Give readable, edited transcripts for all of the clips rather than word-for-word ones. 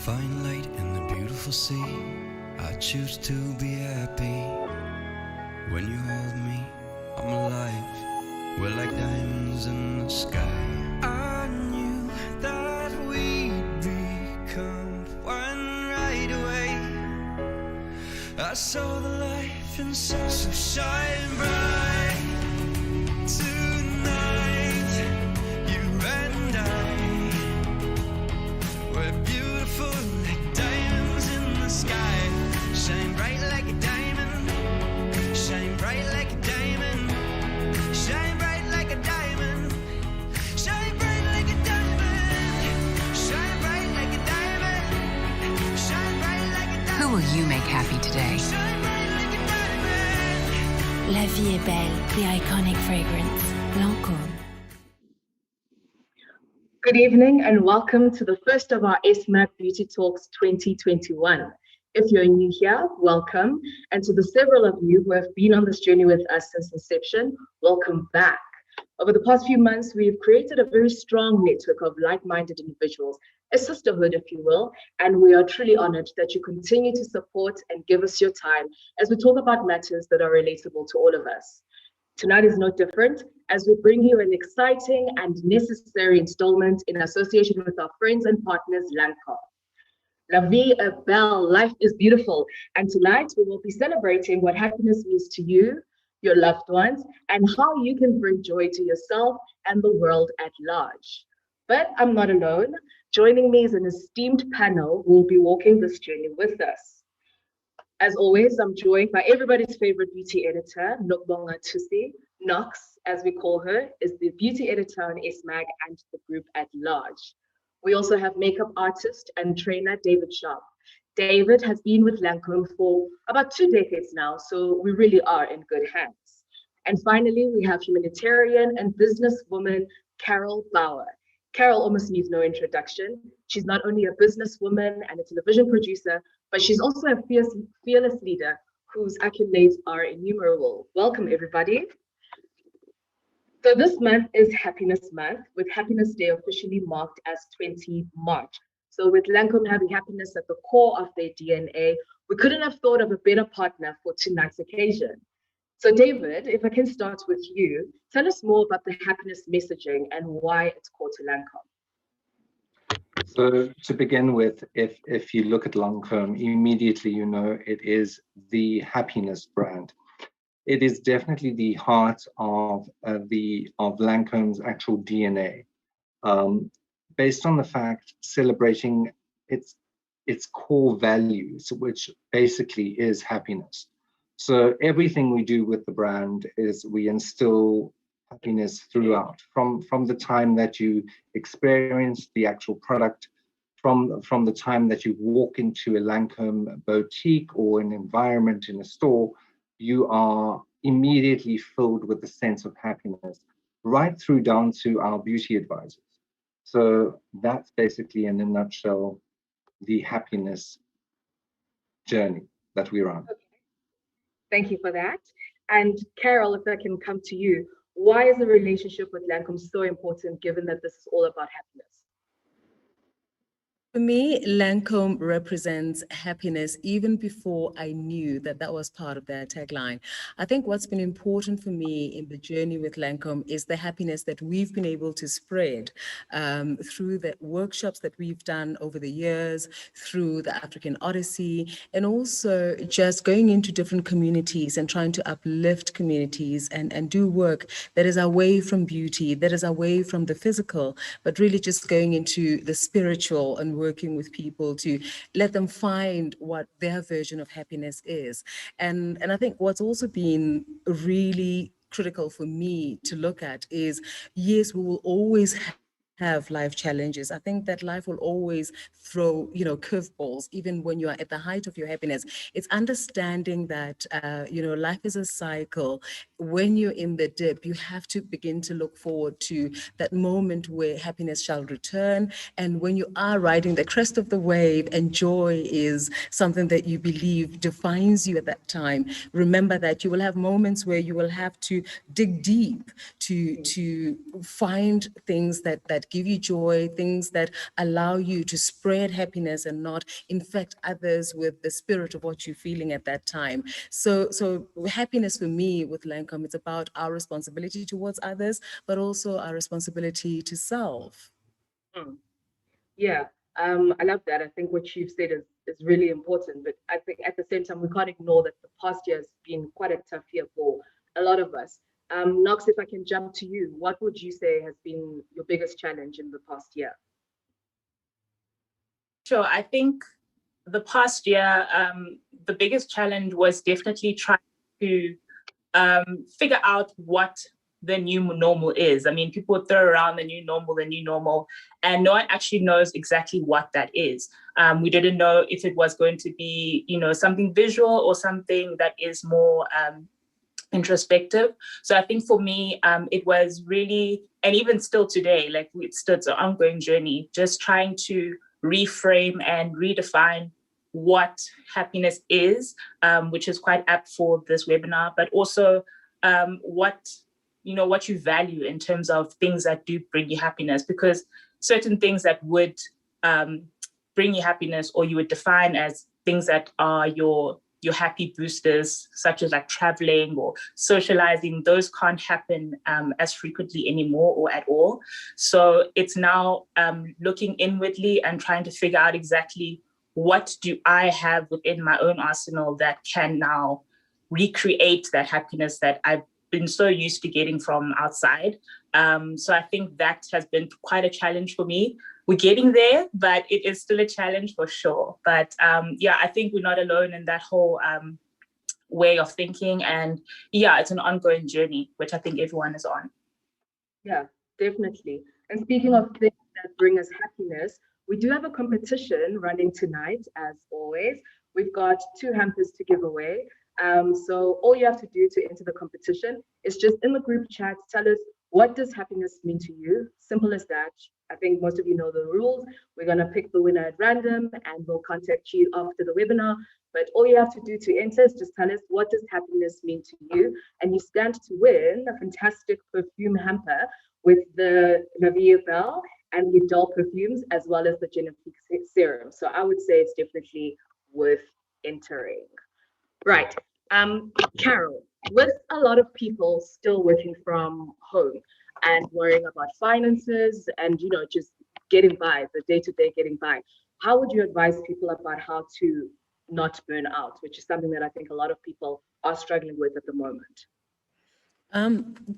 find light in the beautiful sea. I choose to be happy. When you hold me, I'm alive. We're like diamonds in the sky. I knew that we'd become one right away. I saw the life inside, so shine bright tonight. You and I, we're beautiful like diamonds in the sky. Shine bright like a diamond. Shine bright like a diamond. Shine bright like a diamond. Shine bright like a diamond. Shine bright like a diamond. Shine bright like a diamond. Who will you make happy today? Shine bright like a diamond. La vie est belle, the iconic fragrance, Lancôme. Good evening and welcome to the first of our S Mag Beauty Talks 2021. If you're new here, welcome. And to the several of you who have been on this journey with us since inception, welcome back. Over the past few months, we've created a very strong network of like-minded individuals, a sisterhood, if you will, and we are truly honored that you continue to support and give us your time as we talk about matters that are relatable to all of us. Tonight is no different as we bring you an exciting and necessary installment in association with our friends and partners, Lancme. La vie est belle, life is beautiful. And tonight we will be celebrating what happiness means to you, your loved ones, and how you can bring joy to yourself and the world at large. But I'm not alone. Joining me is an esteemed panel who will be walking this journey with us. As always, I'm joined by everybody's favorite beauty editor, Nokubonga Thusi. Nox, as we call her, is the beauty editor on S Mag and the group at large. We also have makeup artist and trainer David Sharp. David has been with Lancome for about 2 decades now, so we really are in good hands. And finally, we have humanitarian and businesswoman Carol Bouwer. Carol almost needs no introduction. She's not only a businesswoman and a television producer, but she's also a fearless leader whose accolades are innumerable. Welcome, everybody. So this month is Happiness Month, with Happiness Day officially marked as 20 March. So with Lancme having happiness at the core of their DNA, we couldn't have thought of a better partner for tonight's occasion. So David, if I can start with you, tell us more about the happiness messaging and why it's core to Lancme. So to begin with, if you look at Lancome, immediately you know it is the happiness brand. It is definitely the heart of Lancome's actual DNA, based on the fact celebrating its core values, which basically is happiness. So everything we do with the brand is we instill happiness throughout, from the time that you experience the actual product, from the time that you walk into a Lancome boutique or an environment in a store. You are immediately filled with a sense of happiness, right through down to our beauty advisors. So that's basically, in a nutshell, the happiness journey that we're on. Okay. Thank you for that. And Carol, if I can come to you, why is the relationship with Lancome so important, given that this is all about happiness? For me, Lancome represents happiness even before I knew that that was part of their tagline. I think what's been important for me in the journey with Lancome is the happiness that we've been able to spread through the workshops that we've done over the years, through the African Odyssey, and also just going into different communities and trying to uplift communities and do work that is away from beauty, that is away from the physical, but really just going into the spiritual and working with people to let them find what their version of happiness is. And I think what's also been really critical for me to look at is, yes, we will always have life challenges. I think that life will always throw, curveballs, even when you are at the height of your happiness. It's understanding that, life is a cycle. When you're in the dip, you have to begin to look forward to that moment where happiness shall return. And when you are riding the crest of the wave and joy is something that you believe defines you at that time, remember that you will have moments where you will have to dig deep to find things that that give you joy, things that allow you to spread happiness and not infect others with the spirit of what you're feeling at that time. So happiness for me with Lancome, it's about our responsibility towards others, but also our responsibility to self. Mm. Yeah, I love that. I think what you've said is really important. But I think at the same time, we can't ignore that the past year has been quite a tough year for a lot of us. Knox, if I can jump to you, what would you say has been your biggest challenge in the past year? Sure. I think the past year, the biggest challenge was definitely trying to figure out what the new normal is. I mean, people throw around the new normal, and no one actually knows exactly what that is. We didn't know if it was going to be, something visual or something that is more introspective. So I think for me, it was really, and even still today, like it's an ongoing journey, just trying to reframe and redefine what happiness is, which is quite apt for this webinar, but also what you value in terms of things that do bring you happiness, because certain things that would bring you happiness, or you would define as things that are your happy boosters, such as like traveling or socializing, those can't happen as frequently anymore or at all. So it's now looking inwardly and trying to figure out exactly what do I have within my own arsenal that can now recreate that happiness that I've been so used to getting from outside. So I think that has been quite a challenge for me. We're getting there, but it is still a challenge for sure. But I think we're not alone in that whole way of thinking. And it's an ongoing journey, which I think everyone is on. Yeah, definitely. And speaking of things that bring us happiness, we do have a competition running tonight, as always. We've got 2 hampers to give away. So all you have to do to enter the competition is just in the group chat, tell us, what does happiness mean to you? Simple as that. I think most of you know the rules. We're going to pick the winner at random and we'll contact you after the webinar. But all you have to do to enter is just tell us, what does happiness mean to you? And you stand to win a fantastic perfume hamper with the Navia Bell and the Doll perfumes, as well as the Genifique serum. So I would say it's definitely worth entering. Right. Carol, with a lot of people still working from home and worrying about finances and, just getting by, the day-to-day getting by, how would you advise people about how to not burn out, which is something that I think a lot of people are struggling with at the moment?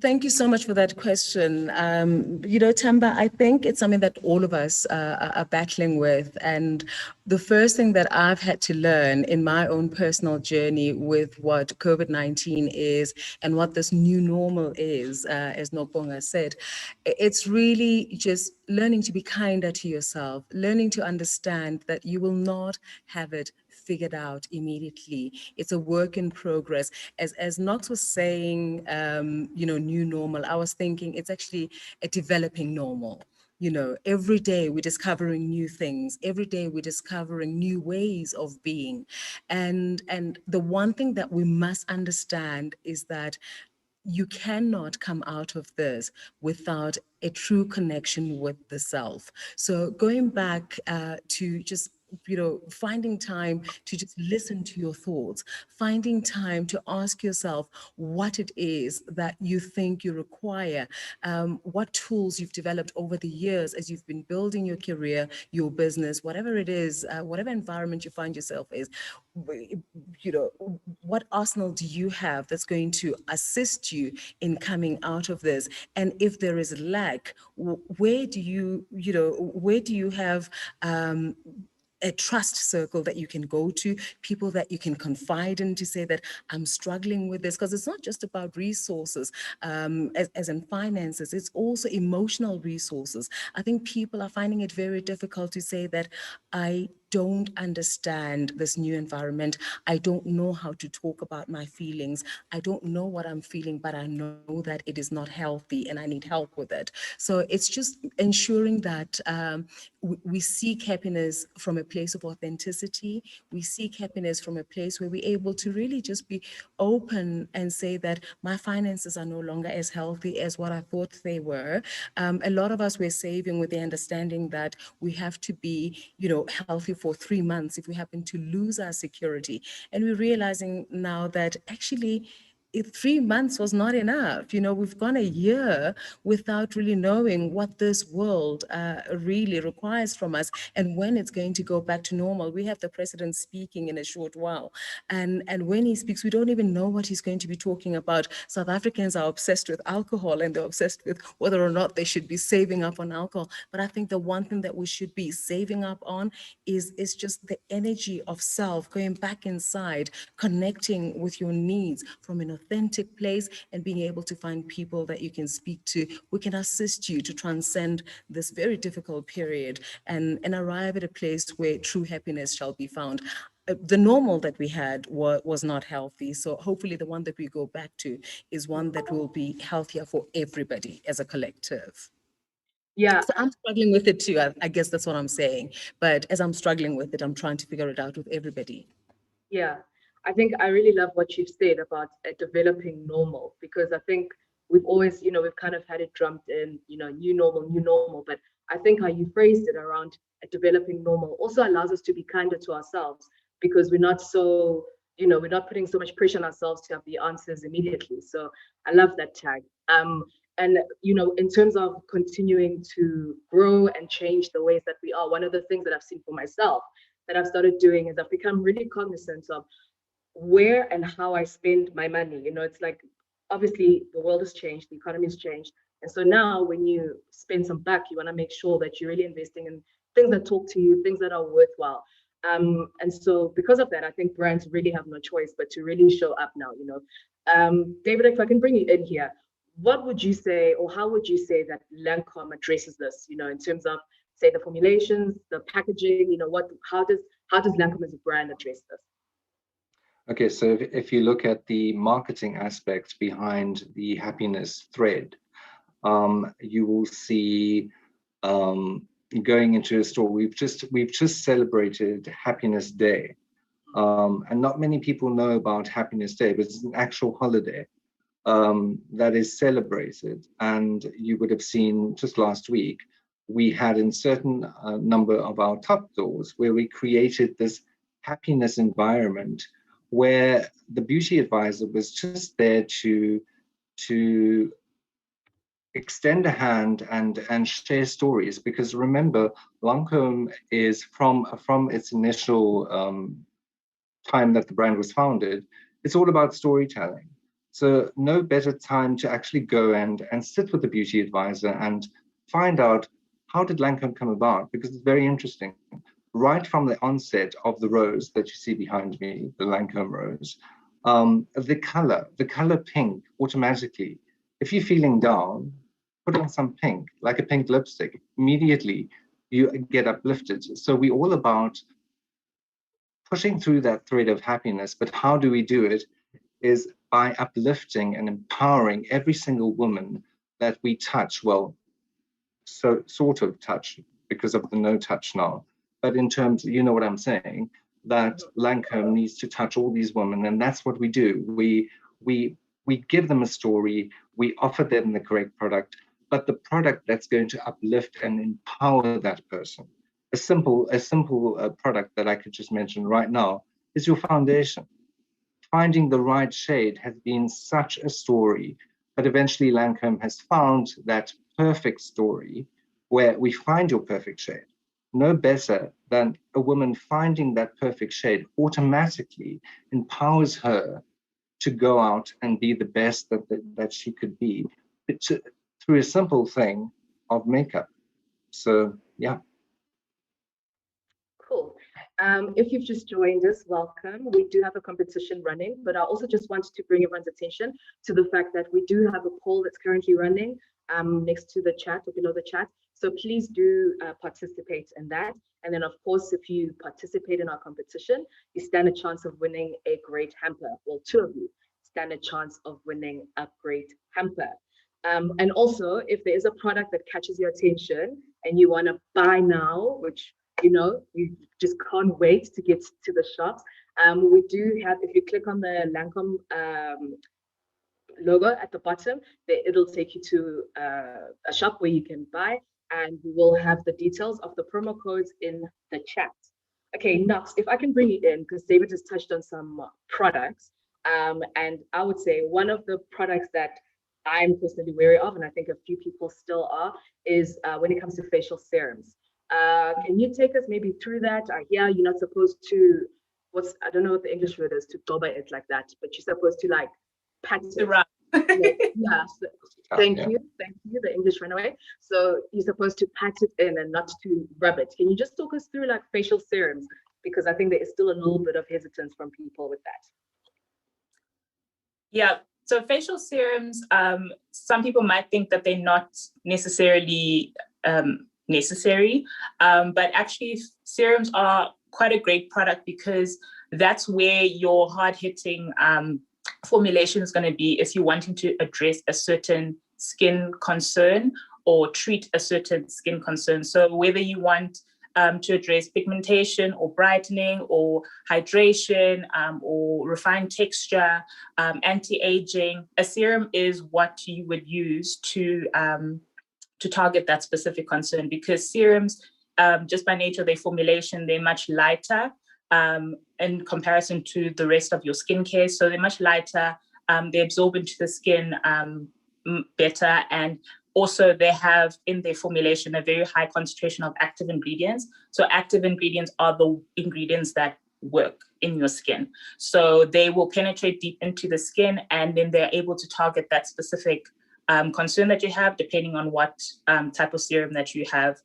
Thank you so much for that question. Themba, I think it's something that all of us are battling with. And the first thing that I've had to learn in my own personal journey with what COVID-19 is and what this new normal is, as Nokubonga said, it's really just learning to be kinder to yourself, learning to understand that you will not have it figured out immediately. It's a work in progress. As Knox was saying, new normal, I was thinking it's actually a developing normal. Every day we're discovering new things. Every day we're discovering new ways of being. And the one thing that we must understand is that you cannot come out of this without a true connection with the self. So going back to just finding time to just listen to your thoughts, finding time to ask yourself what it is that you think you require, what tools you've developed over the years as you've been building your career, your business, whatever it is, whatever environment you find yourself in, what arsenal do you have that's going to assist you in coming out of this? And if there is lack, where do you have a trust circle that you can go to, people that you can confide in to say that I'm struggling with this? Because it's not just about resources, as in finances, it's also emotional resources. I think people are finding it very difficult to say that I don't understand this new environment. I don't know how to talk about my feelings. I don't know what I'm feeling, but I know that it is not healthy and I need help with it. So it's just ensuring that we seek happiness from a place of authenticity. We seek happiness from a place where we're able to really just be open and say that my finances are no longer as healthy as what I thought they were. A lot of us were saving with the understanding that we have to be, healthy for 3 months if we happen to lose our security. And we're realizing now that actually, if 3 months was not enough. We've gone a year without really knowing what this world really requires from us and when it's going to go back to normal. We have the president speaking in a short while. And when he speaks, we don't even know what he's going to be talking about. South Africans are obsessed with alcohol and they're obsessed with whether or not they should be saving up on alcohol. But I think the one thing that we should be saving up on is just the energy of self, going back inside, connecting with your needs from an authentic place and being able to find people that you can speak to who can assist you to transcend this very difficult period and arrive at a place where true happiness shall be found. The normal that we had was not healthy. So hopefully the one that we go back to is one that will be healthier for everybody as a collective. Yeah. So I'm struggling with it too. I guess that's what I'm saying. But as I'm struggling with it, I'm trying to figure it out with everybody. Yeah, I think I really love what you've said about developing normal, because I think we've always, we've kind of had it drummed in, new normal. But I think how you phrased it around developing normal also allows us to be kinder to ourselves, because we're not so, we're not putting so much pressure on ourselves to have the answers immediately. So I love that tag. And in terms of continuing to grow and change the ways that we are, one of the things that I've seen for myself that I've started doing is I've become really cognizant of where and how I spend my money. It's like, obviously the world has changed, the economy has changed. And so now when you spend some buck, you want to make sure that you're really investing in things that talk to you, things that are worthwhile. And so because of that, I think brands really have no choice but to really show up now. David, if I can bring you in here, what would you say, or how would you say that Lancome addresses this, in terms of, say, the formulations, the packaging, how does Lancome as a brand address this? Okay, so if you look at the marketing aspect behind the happiness thread, you will see going into a store. We've just celebrated Happiness Day, and not many people know about Happiness Day, but it's an actual holiday that is celebrated. And you would have seen just last week, we had in certain number of our top stores where we created this happiness environment where the beauty advisor was just there to extend a hand and share stories. Because remember, Lancome is from its initial time that the brand was founded, it's all about storytelling. So no better time to actually go and sit with the beauty advisor and find out, how did Lancome come about? Because it's very interesting. Right from the onset of the rose that you see behind me, the Lancome rose, the color pink automatically, if you're feeling down, put on some pink, like a pink lipstick, immediately you get uplifted. So we're all about pushing through that thread of happiness. But how do we do it? Is by uplifting and empowering every single woman that we touch. Well, so sort of touch, because of the no touch now. But in terms, you know what I'm saying, that Lancome needs to touch all these women, and that's what we do. We give them a story, we offer them the correct product, but the product that's going to uplift and empower that person. A simple product that I could just mention right now is your foundation. Finding the right shade has been such a story, but eventually Lancome has found that perfect story where we find your perfect shade. No better than a woman finding that perfect shade automatically empowers her to go out and be the best that she could be through a simple thing of makeup. So, yeah. Cool. If you've just joined us, welcome. We do have a competition running, but I also just wanted to bring everyone's attention to the fact that we do have a poll that's currently running next to the chat or below the chat. So please do participate in that. And then, of course, if you participate in our competition, you stand a chance of winning a great hamper. Well, two of you stand a chance of winning a great hamper. And also, if there is a product that catches your attention and you want to buy now, which you just can't wait to get to the shops, we do have, if you click on the Lancome logo at the bottom, it'll take you to a shop where you can buy, and we will have the details of the promo codes in the chat. Okay, next, if I can bring you in, because David has touched on some products, and I would say one of the products that I'm personally wary of, and I think a few people still are, is when it comes to facial serums. Can you take us maybe through that? I hear you're not supposed to, I don't know what the English word is, to doba it like that, but you're supposed to like pat it. Yeah, so, thank you, the English ran away. So you're supposed to pat it in and not to rub it. Can you just talk us through like facial serums? Because I think there is still a little bit of hesitance from people with that. Yeah, so facial serums, some people might think that they're not necessarily necessary, but actually serums are quite a great product because that's where your hard-hitting formulation is going to be if you're wanting to address a certain skin concern or treat a certain skin concern. So whether you want to address pigmentation or brightening or hydration or refined texture, anti-aging, a serum is what you would use to target that specific concern, because serums, just by nature of their formulation, they're much lighter in comparison to the rest of your skincare. So they're much lighter, they absorb into the skin better, and also they have in their formulation a very high concentration of active ingredients. So active ingredients are the ingredients that work in your skin. So they will penetrate deep into the skin, and then they're able to target that specific concern that you have, depending on what type of serum that you have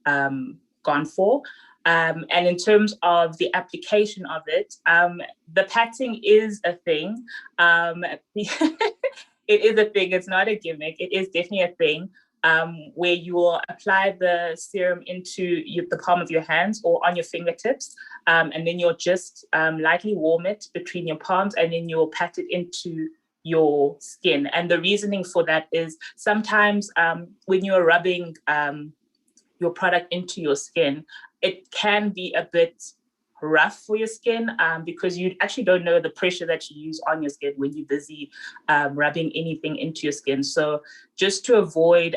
gone for. And in terms of the application of it, the patting is a thing. It is a thing. It's not a gimmick. It is definitely a thing where you will apply the serum into the palm of your hands or on your fingertips, and then you'll just lightly warm it between your palms, and then you'll pat it into your skin. And the reasoning for that is sometimes when you're rubbing your product into your skin, it can be a bit rough for your skin because you actually don't know the pressure that you use on your skin when you're busy rubbing anything into your skin. So just to avoid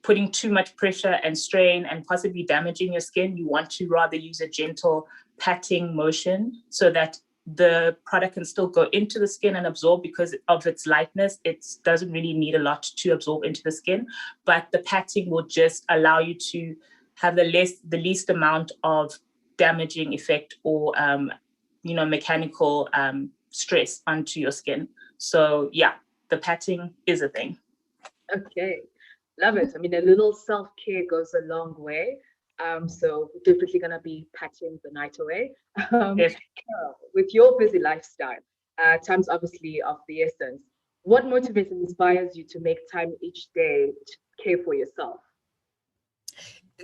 putting too much pressure and strain and possibly damaging your skin, you want to rather use a gentle patting motion so that the product can still go into the skin and absorb. Because of its lightness, it doesn't really need a lot to absorb into the skin, but the patting will just allow you to have the least amount of damaging effect or mechanical stress onto your skin. So yeah, the patting is a thing. Okay, love it. I mean, a little self-care goes a long way. So we're definitely gonna be patching the night away. Yes. Carol, with your busy lifestyle, time's obviously of the essence. What motivates and inspires you to make time each day to care for yourself?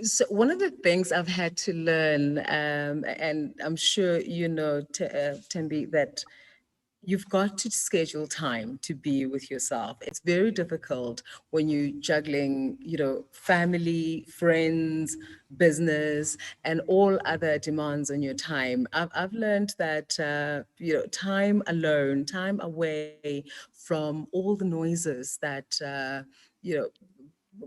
So one of the things I've had to learn, and I'm sure you know, Thembi, that you've got to schedule time to be with yourself. It's very difficult when you're juggling, family, friends, business, and all other demands on your time. I've learned that, time alone, time away from all the noises that,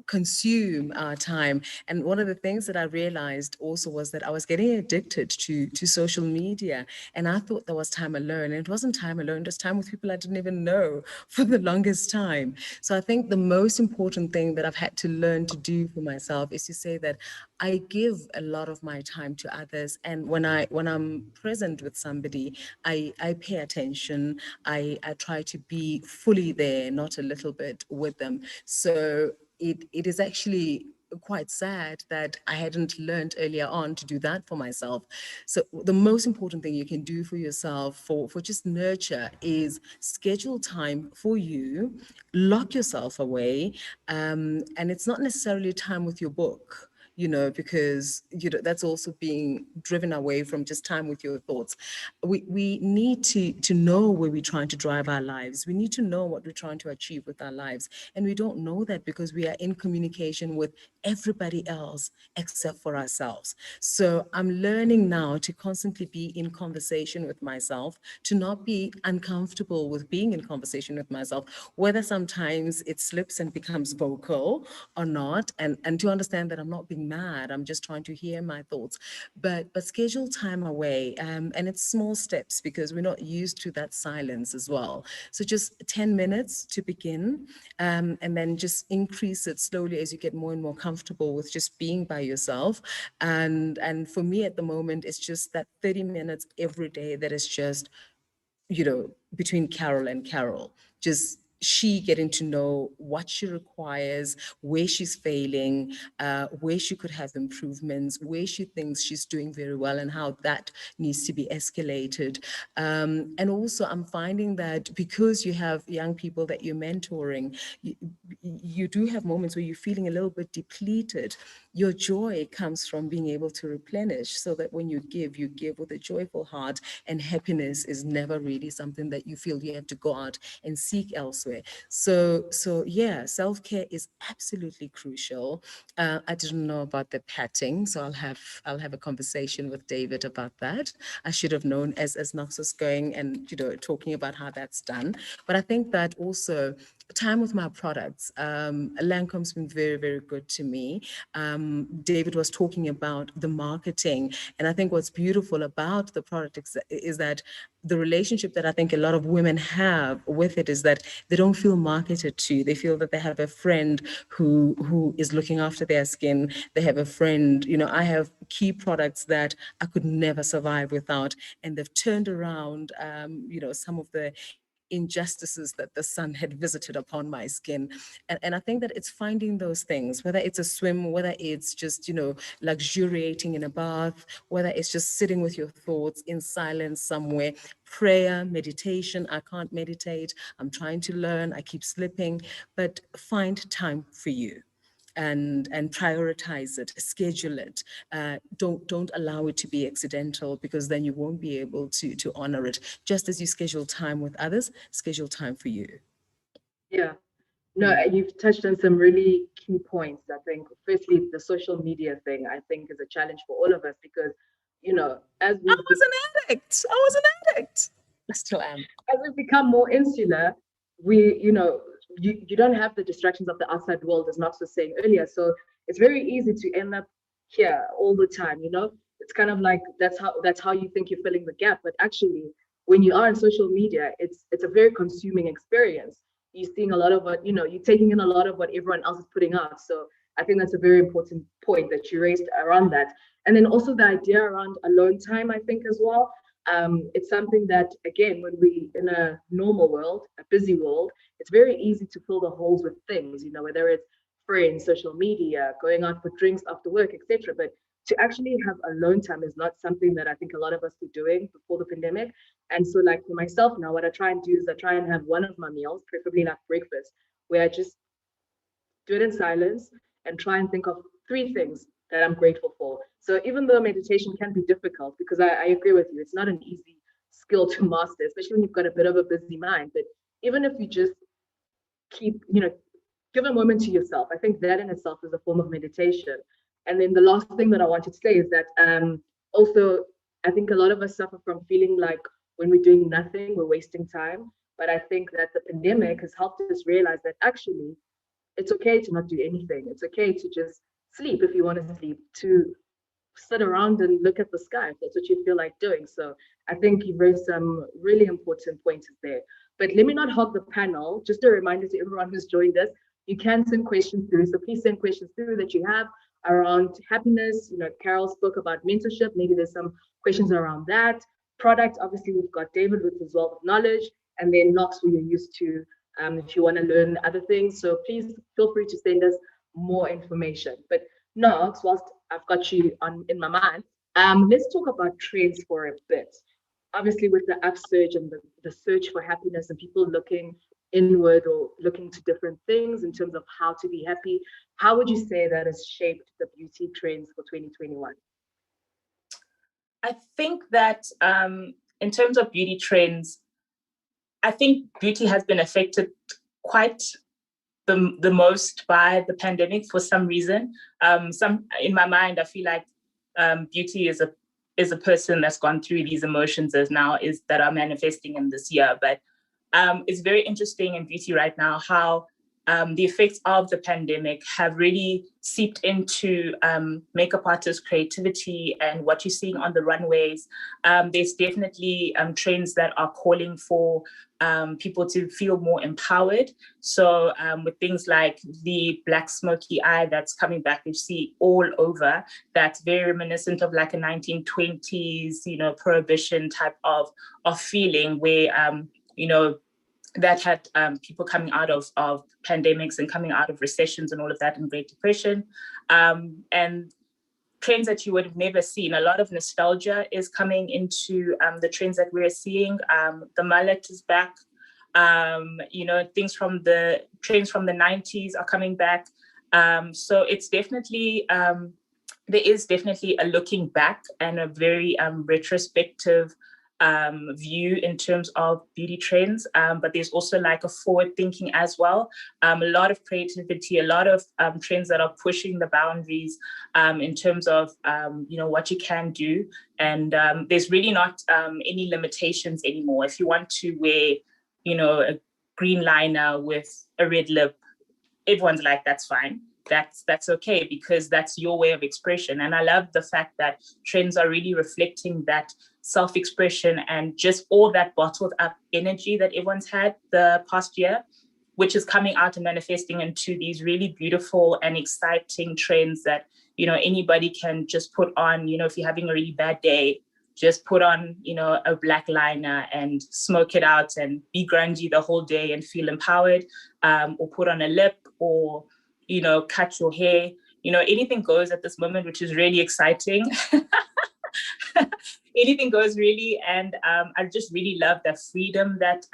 consume our time. And one of the things that I realized also was that I was getting addicted to social media, and I thought that was time alone, and it wasn't time alone, it was time with people I didn't even know for the longest time. So I think the most important thing that I've had to learn to do for myself is to say that I give a lot of my time to others, and when I'm present with somebody, I pay attention. I try to be fully there, not a little bit with them. So it is actually quite sad that I hadn't learned earlier on to do that for myself. So the most important thing you can do for yourself for just nurture is schedule time for you, lock yourself away. And it's not necessarily time with your book, because that's also being driven away from just time with your thoughts. We need to know where we're trying to drive our lives. We need to know what we're trying to achieve with our lives. And we don't know that because we are in communication with everybody else except for ourselves. So I'm learning now to constantly be in conversation with myself, to not be uncomfortable with being in conversation with myself, whether sometimes it slips and becomes vocal or not, and to understand that I'm not being mad, I'm just trying to hear my thoughts, but schedule time away, and it's small steps because we're not used to that silence as well. So just 10 minutes to begin, and then just increase it slowly as you get more and more comfortable with just being by yourself. And for me at the moment, it's just that 30 minutes every day that is just, between Carol and Carol, just she getting to know what she requires, where she's failing, where she could have improvements, where she thinks she's doing very well, and how that needs to be escalated. And also, I'm finding that because you have young people that you're mentoring, you do have moments where you're feeling a little bit depleted. Your joy comes from being able to replenish, so that when you give with a joyful heart, and happiness is never really something that you feel you have to go out and seek elsewhere. So yeah, self-care is absolutely crucial. I didn't know about the patting, so I'll have a conversation with David about that. I should have known as Knox was going and talking about how that's done. But I think that also time with my products, Lancome's been very, very good to me. David was talking about the marketing, and I think what's beautiful about the product is that the relationship that I think a lot of women have with it is that they don't feel marketed to. They feel that they have a friend who is looking after their skin. They have a friend, I have key products that I could never survive without, and they've turned around, some of the injustices that the sun had visited upon my skin. And I think that it's finding those things, whether it's a swim, whether it's just, luxuriating in a bath, whether it's just sitting with your thoughts in silence somewhere, prayer, meditation. I can't meditate. I'm trying to learn. I keep slipping, but find time for you. And prioritize it, schedule it. Don't allow it to be accidental, because then you won't be able to honor it. Just as you schedule time with others, schedule time for you. Yeah. No, you've touched on some really key points. I think, firstly, the social media thing, I think, is a challenge for all of us because, as we I was an addict. I still am. As we become more insular, you don't have the distractions of the outside world, as Knox was saying earlier. So it's very easy to end up here all the time. It's kind of like that's how you think you're filling the gap, but actually, when you are on social media, it's a very consuming experience. You're seeing a lot of what you're taking in a lot of what everyone else is putting out. So I think that's a very important point that you raised around that, and then also the idea around alone time, I think, as well. It's something that, again, when we in a normal world, a busy world, it's very easy to fill the holes with things, whether it's friends, social media, going out for drinks after work, etc. But to actually have alone time is not something that I think a lot of us were doing before the pandemic. And so, like, for myself now, what I try and do is I try and have one of my meals, preferably like breakfast, where I just do it in silence and try and think of 3 things that I'm grateful for. So even though meditation can be difficult, because I agree with you, it's not an easy skill to master, especially when you've got a bit of a busy mind. But even if you just keep, give a moment to yourself, I think that in itself is a form of meditation. And then the last thing that I wanted to say is that also, I think a lot of us suffer from feeling like when we're doing nothing, we're wasting time. But I think that the pandemic has helped us realize that actually it's okay to not do anything. It's okay to just sleep if you want to sleep, to sit around and look at the sky if that's what you feel like doing. So I think you raised some really important points there. But let me not hog the panel. Just a reminder to everyone who's joined us, you can send questions through. So please send questions through that you have around happiness. Carol spoke about mentorship. Maybe there's some questions around that. Product, obviously, we've got David with his wealth of knowledge, and then Knox, who you're used to if you want to learn other things. So please feel free to send us more information. But Nox, whilst I've got you on in my mind, let's talk about trends for a bit. Obviously, with the upsurge and the search for happiness and people looking inward or looking to different things in terms of how to be happy, how would you say that has shaped the beauty trends for 2021? I think that in terms of beauty trends, I think beauty has been affected quite the most by the pandemic for some reason. Some in my mind, I feel like beauty is a person that's gone through these emotions that are manifesting in this year. But it's very interesting in beauty right now how the effects of the pandemic have really seeped into makeup artists' creativity and what you're seeing on the runways. There's definitely trends that are calling for people to feel more empowered. So with things like the black smoky eye that's coming back, you see all over, that's very reminiscent of like a 1920s, prohibition type of feeling where, that had people coming out of pandemics and coming out of recessions and all of that and Great Depression. And trends that you would have never seen. A lot of nostalgia is coming into the trends that we're seeing. The mullet is back. Trends from the 90s are coming back. So it's definitely, there is definitely a looking back and a very retrospective view in terms of beauty trends, but there's also like a forward thinking as well. A lot of creativity, a lot of trends that are pushing the boundaries in terms of what you can do, and there's really not any limitations anymore. If you want to wear a green liner with a red lip, everyone's like, that's fine. That's okay, because that's your way of expression. And I love the fact that trends are really reflecting that self-expression and just all that bottled up energy that everyone's had the past year, which is coming out and manifesting into these really beautiful and exciting trends that, anybody can just put on. If you're having a really bad day, just put on, a black liner and smoke it out and be grungy the whole day and feel empowered, or put on a lip, or cut your hair. Anything goes at this moment, which is really exciting. Anything goes really. And I just really love that freedom that,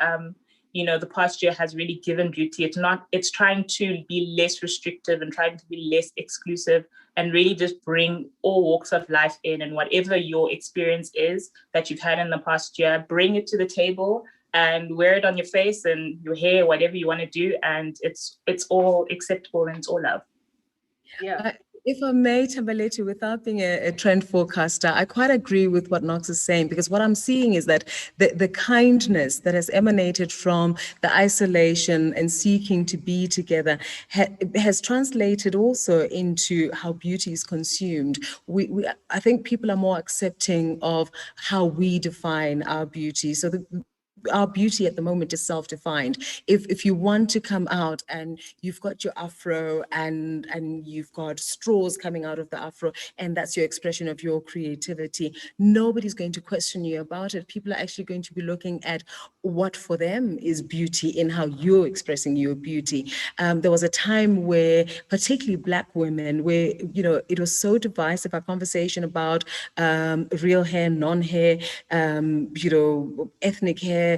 the past year has really given beauty. It's trying to be less restrictive and trying to be less exclusive and really just bring all walks of life in, and whatever your experience is that you've had in the past year, bring it to the table and wear it on your face and your hair, whatever you want to do. And it's all acceptable and it's all love. Yeah. If I may, Thembalethu, without being a trend forecaster, I quite agree with what Nox is saying, because what I'm seeing is that the kindness that has emanated from the isolation and seeking to be together has translated also into how beauty is consumed. I think people are more accepting of how we define our beauty. So our beauty at the moment is self-defined. If you want to come out and you've got your afro and you've got straws coming out of the afro, and that's your expression of your creativity, nobody's going to question you about it. People are actually going to be looking at what for them is beauty in how you're expressing your beauty. There was a time where, particularly Black women, where it was so divisive, our conversation about real hair, non-hair, ethnic hair.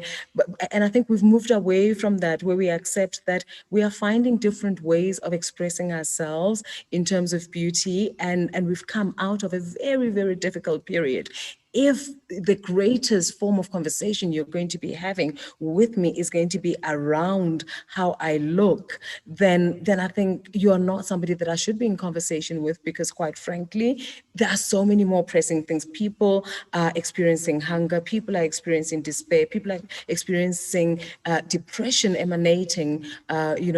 And I think we've moved away from that, where we accept that we are finding different ways of expressing ourselves in terms of beauty, and we've come out of a very, very difficult period. If the greatest form of conversation you're going to be having with me is going to be around how I look, then I think you're not somebody that I should be in conversation with, because quite frankly, there are so many more pressing things. People are experiencing hunger, people are experiencing despair, people are experiencing depression emanating,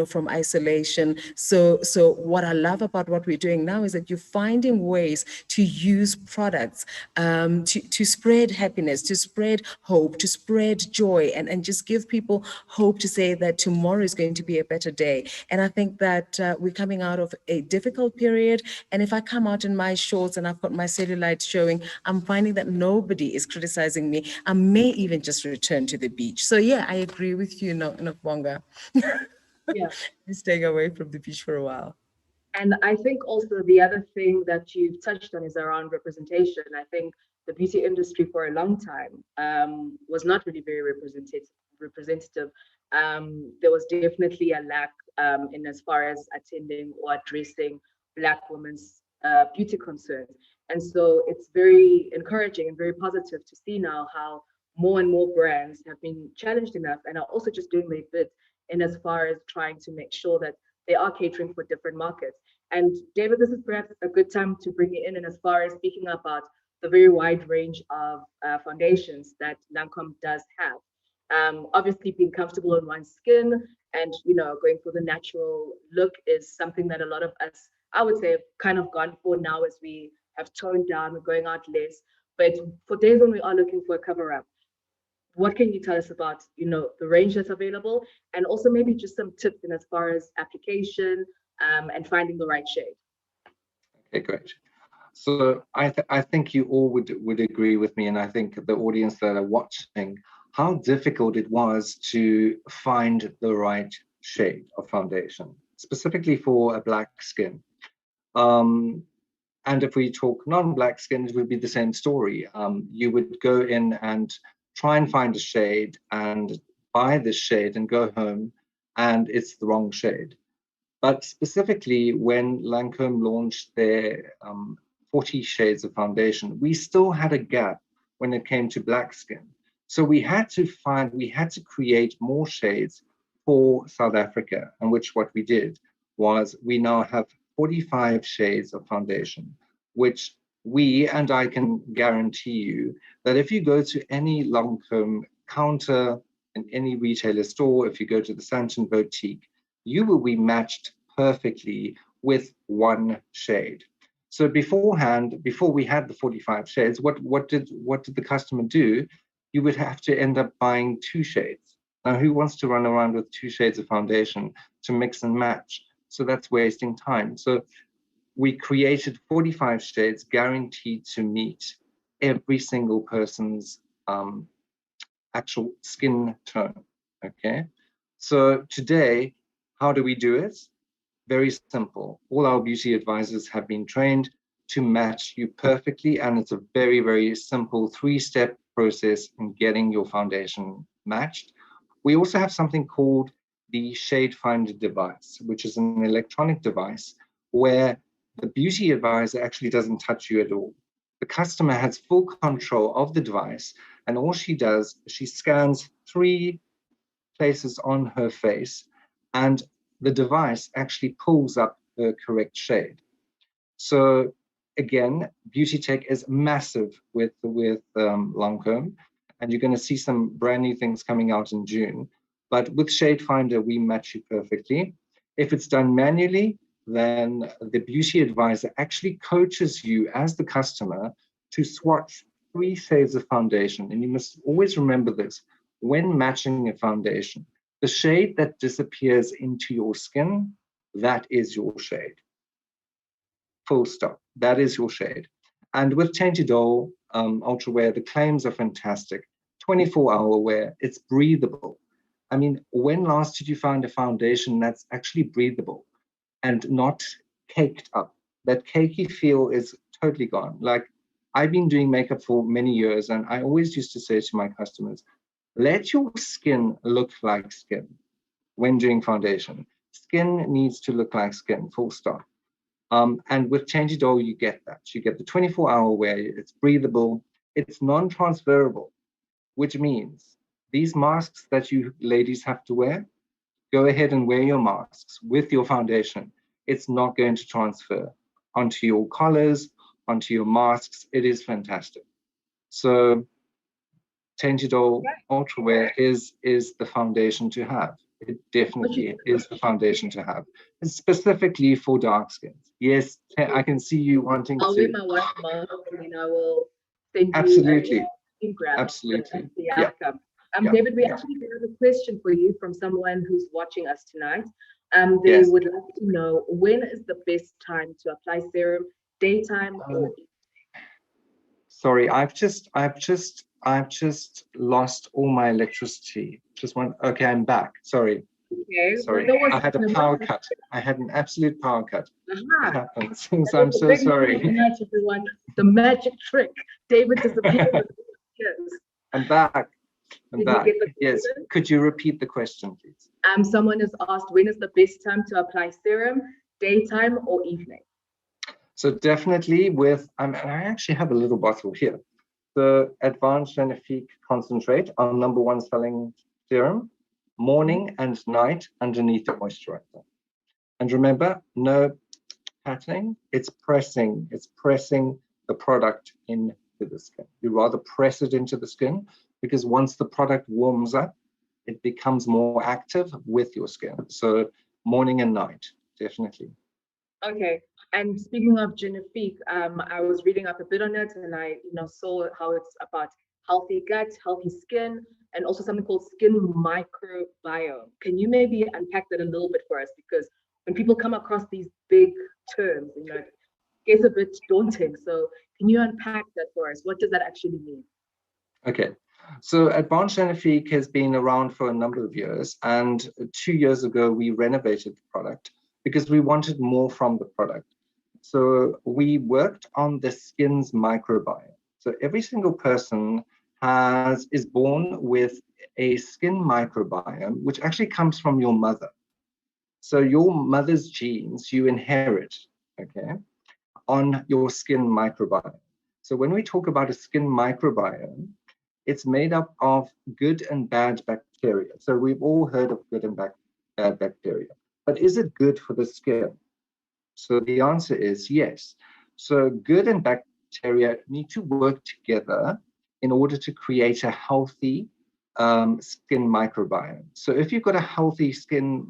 from isolation. So what I love about what we're doing now is that you're finding ways to use products to spread happiness, to spread hope, to spread joy, and just give people hope to say that tomorrow is going to be a better day. And I think that we're coming out of a difficult period. And if I come out in my shorts and I've got my cellulite showing, I'm finding that nobody is criticizing me. I may even just return to the beach. So yeah, I agree with you, Nokubonga. Yeah. Staying away from the beach for a while. And I think also the other thing that you've touched on is around representation. I think the beauty industry for a long time was not really very representative. There was definitely a lack in as far as attending or addressing Black women's beauty concerns. And so it's very encouraging and very positive to see now how more and more brands have been challenged enough and are also just doing their bit in as far as trying to make sure that they are catering for different markets. And David, this is perhaps a good time to bring you in and as far as speaking about the very wide range of foundations that Lancome does have. Obviously, being comfortable in one's skin and going for the natural look is something that a lot of us, I would say, have kind of gone for now as we have toned down, we're going out less. But for days when we are looking for a cover up, what can you tell us about the range that's available, and also maybe just some tips in as far as application and finding the right shade? Okay, great. So I think you all would agree with me, and I think the audience that are watching, how difficult it was to find the right shade of foundation, specifically for a Black skin. And if we talk non-Black skin, it would be the same story. You would go in and try and find a shade and buy this shade and go home, and it's the wrong shade. But specifically, when Lancome launched their 40 shades of foundation, we still had a gap when it came to Black skin. So we had to create more shades for South Africa, and what we did was we now have 45 shades of foundation, which and I can guarantee you that if you go to any Lancome counter in any retailer store, if you go to the Santon boutique, you will be matched perfectly with one shade. So beforehand, before we had the 45 shades, what did the customer do? You would have to end up buying 2 shades. Now, who wants to run around with 2 shades of foundation to mix and match? So that's wasting time. So we created 45 shades guaranteed to meet every single person's actual skin tone, okay? So today, how do we do it? Very simple. All our beauty advisors have been trained to match you perfectly, and it's a very, very simple 3-step process in getting your foundation matched. We also have something called the Shade Finder device, which is an electronic device where the beauty advisor actually doesn't touch you at all. The customer has full control of the device, and all she does, she scans 3 places on her face, and the device actually pulls up the correct shade. So again, beauty tech is massive with Lancome, and you're going to see some brand new things coming out in June. But with Shade Finder, we match you perfectly. If it's done manually, then the beauty advisor actually coaches you as the customer to swatch 3 shades of foundation. And you must always remember this when matching a foundation. The shade that disappears into your skin, that is your shade. Full stop. That is your shade. And with Change Doll Ultra Wear, the claims are fantastic. 24-hour wear, it's breathable. I mean, when last did you find a foundation that's actually breathable and not caked up? That cakey feel is totally gone. Like, I've been doing makeup for many years, and I always used to say to my customers, let your skin look like skin when doing foundation. Skin needs to look like skin, full stop. And with Change It All, you get that. You get the 24-hour wear, it's breathable, it's non-transferable, which means these masks that you ladies have to wear, go ahead and wear your masks with your foundation. It's not going to transfer onto your collars, onto your masks. It is fantastic. So Change It All Ultra Wear is the foundation to have. It definitely is the foundation to have. And specifically for dark skins. Yes, I can see you wanting I'll to. wear my white mask and I will send you Absolutely. a grab. Absolutely. The outcome. David, we actually have a question for you from someone who's watching us tonight. They would like to know, when is the best time to apply serum, daytime or sorry, I've just lost all my electricity. Okay, I'm back. Sorry. Okay. Sorry, Well, I had a power cut. I had an absolute power cut. Aha. It happens. So That I'm was a so big sorry. match, everyone. The magic trick. David disappeared. Yes. I'm back. I'm Did you back. get the Yes. question? Could you repeat the question, please? Someone has asked, when is the best time to apply serum? Daytime or evening? So definitely with, I actually have a little bottle here. The Advanced Genifique Concentrate, our #1 selling serum, morning and night underneath the moisturizer. And remember, no patting, it's pressing the product into the skin. You rather press it into the skin because once the product warms up, it becomes more active with your skin. So morning and night, definitely. Okay. And speaking of Genifique, I was reading up a bit on it, and I saw how it's about healthy gut, healthy skin, and also something called skin microbiome. Can you maybe unpack that a little bit for us? Because when people come across these big terms, it gets a bit daunting. So can you unpack that for us? What does that actually mean? Okay. So Advanced Genifique has been around for a number of years, and 2 years ago we renovated the product because we wanted more from the product. So we worked on the skin's microbiome. So every single person is born with a skin microbiome, which actually comes from your mother. So your mother's genes you inherit, okay, on your skin microbiome. So when we talk about a skin microbiome, it's made up of good and bad bacteria. So we've all heard of good and bad bacteria, but is it good for the skin? So the answer is yes. So good and bacteria need to work together in order to create a healthy skin microbiome. So if you've got a healthy skin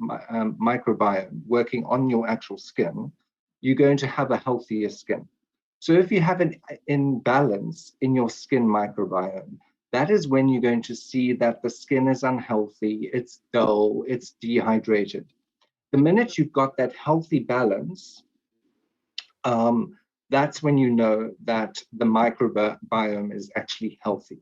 microbiome working on your actual skin, you're going to have a healthier skin. So if you have an imbalance in your skin microbiome, that is when you're going to see that the skin is unhealthy, it's dull, it's dehydrated. The minute you've got that healthy balance, that's when you know that the microbiome is actually healthy.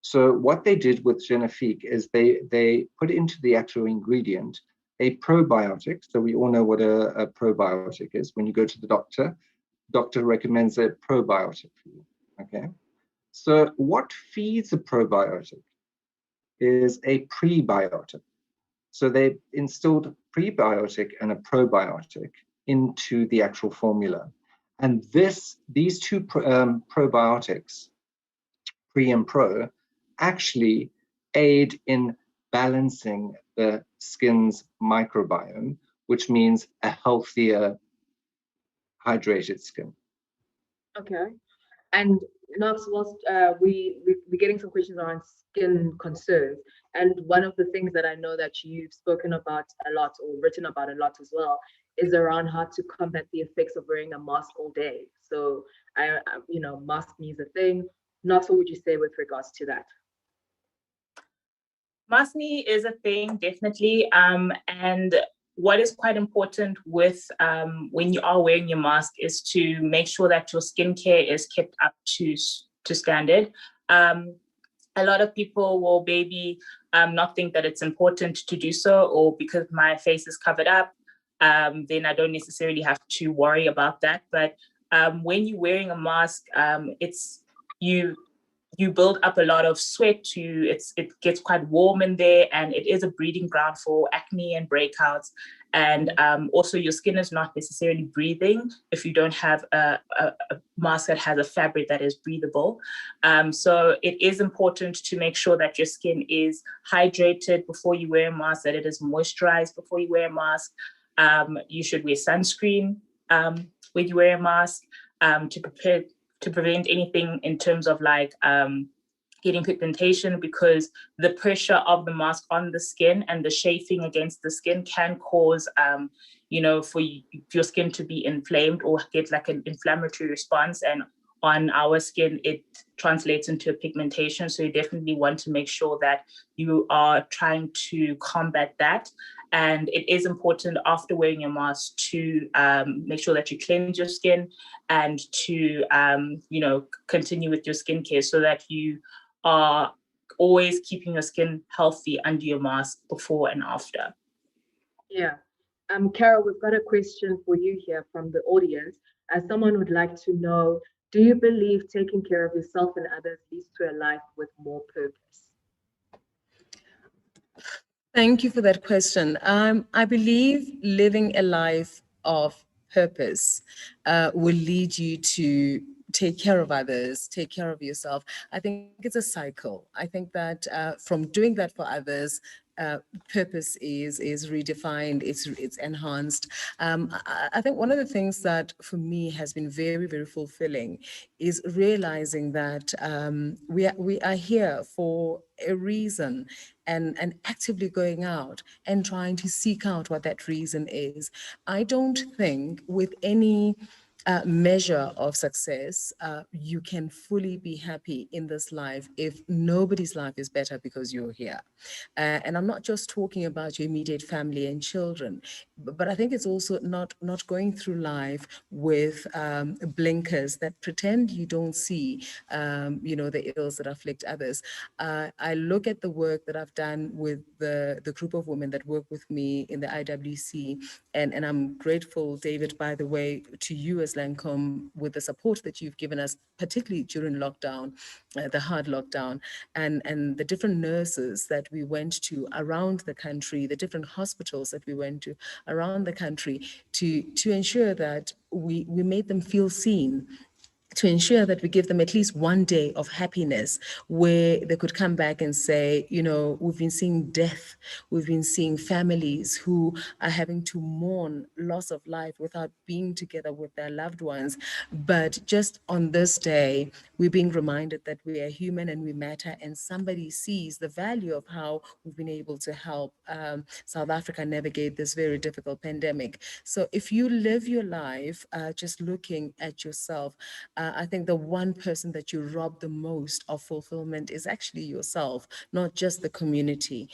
So what they did with Genifique is they put into the actual ingredient a probiotic. So we all know what a probiotic is. When you go to the doctor recommends a probiotic for you, okay? So what feeds a probiotic is a prebiotic. So they instilled a prebiotic and a probiotic into the actual formula. And these two probiotics, pre and pro, actually aid in balancing the skin's microbiome, which means a healthier, hydrated skin. Okay. And Knox, whilst we're getting some questions around skin concerns, and one of the things that I know that you've spoken about a lot or written about a lot as well is around how to combat the effects of wearing a mask all day. So mask means a thing. Knox, what would you say with regards to that? Maskne is a thing, definitely. And what is quite important with when you are wearing your mask is to make sure that your skincare is kept up to standard. A lot of people will maybe not think that it's important to do so, or because my face is covered up, then I don't necessarily have to worry about that. But when you're wearing a mask, it's you build up a lot of sweat. It gets quite warm in there, and it is a breeding ground for acne and breakouts. And also your skin is not necessarily breathing if you don't have a mask that has a fabric that is breathable. So it is important to make sure that your skin is hydrated before you wear a mask, that it is moisturized before you wear a mask. You should wear sunscreen when you wear a mask to prevent anything in terms of like getting pigmentation, because the pressure of the mask on the skin and the chafing against the skin can cause, for your skin to be inflamed or get like an inflammatory response. And on our skin, it translates into a pigmentation. So you definitely want to make sure that you are trying to combat that. And it is important after wearing your mask to make sure that you cleanse your skin and to, continue with your skincare so that you are always keeping your skin healthy under your mask before and after. Yeah. Carol, we've got a question for you here from the audience. As someone would like to know, do you believe taking care of yourself and others leads to a life with more purpose? Thank you for that question. I believe living a life of purpose will lead you to take care of others, take care of yourself. I think it's a cycle. I think that from doing that for others, uh, purpose is redefined, it's enhanced. I think one of the things that for me has been very, very fulfilling is realizing that we are here for a reason, and actively going out and trying to seek out what that reason is. I don't think with any measure of success, you can fully be happy in this life if nobody's life is better because you're here. And I'm not just talking about your immediate family and children, but I think it's also not going through life with blinkers that pretend you don't see, the ills that afflict others. I look at the work that I've done with the group of women that work with me in the IWC, and I'm grateful, David, by the way, to you as Lancome with the support that you've given us, particularly during lockdown, the hard lockdown, and the different nurses that we went to around the country, the different hospitals that we went to around the country to ensure that we made them feel seen, to ensure that we give them at least one day of happiness where they could come back and say, we've been seeing death, we've been seeing families who are having to mourn loss of life without being together with their loved ones. But just on this day, we're being reminded that we are human and we matter, and somebody sees the value of how we've been able to help South Africa navigate this very difficult pandemic. So if you live your life just looking at yourself, I think the one person that you rob the most of fulfillment is actually yourself, not just the community.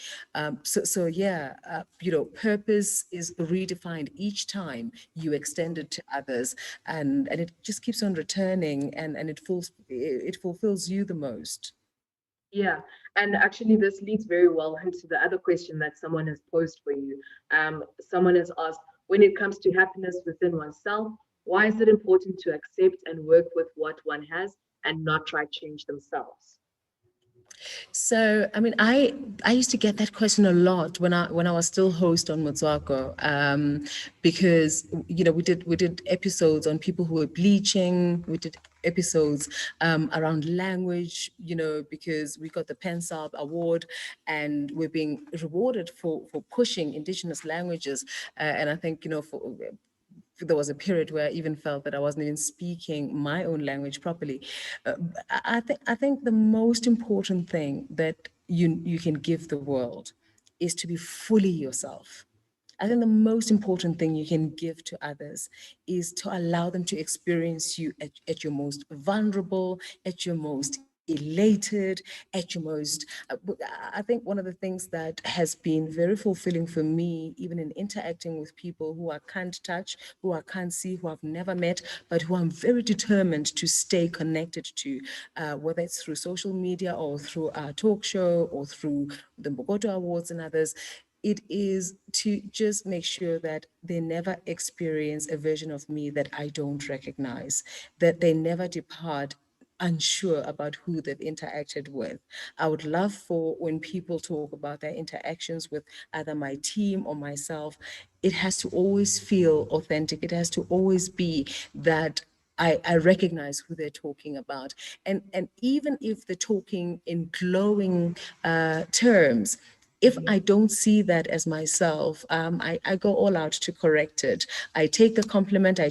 Purpose is redefined each time you extend it to others, and it just keeps on returning, and it fulfills you the most. Yeah, and actually, this leads very well into the other question that someone has posed for you. Someone has asked, when it comes to happiness within oneself, why is it important to accept and work with what one has and not try to change themselves? So, I mean, I used to get that question a lot when I was still host on Motswako, because we did episodes on people who were bleaching. We did episodes around language, because we got the PenSAB award, and we're being rewarded for pushing indigenous languages. And I think there was a period where I even felt that I wasn't even speaking my own language properly. I think the most important thing that you can give the world is to be fully yourself. I think the most important thing you can give to others is to allow them to experience you at your most vulnerable, at your most elated, at your most. I think one of the things that has been very fulfilling for me, even in interacting with people who I can't touch, who I can't see, who I've never met, but who I'm very determined to stay connected to, whether it's through social media or through our talk show or through the Mbogoto Awards and others, it is to just make sure that they never experience a version of me that I don't recognize, that they never depart unsure about who they've interacted with. I would love for when people talk about their interactions with either my team or myself, it has to always feel authentic. It has to always be that I recognize who they're talking about. And even if they're talking in glowing terms, if I don't see that as myself, I go all out to correct it. I take the compliment, I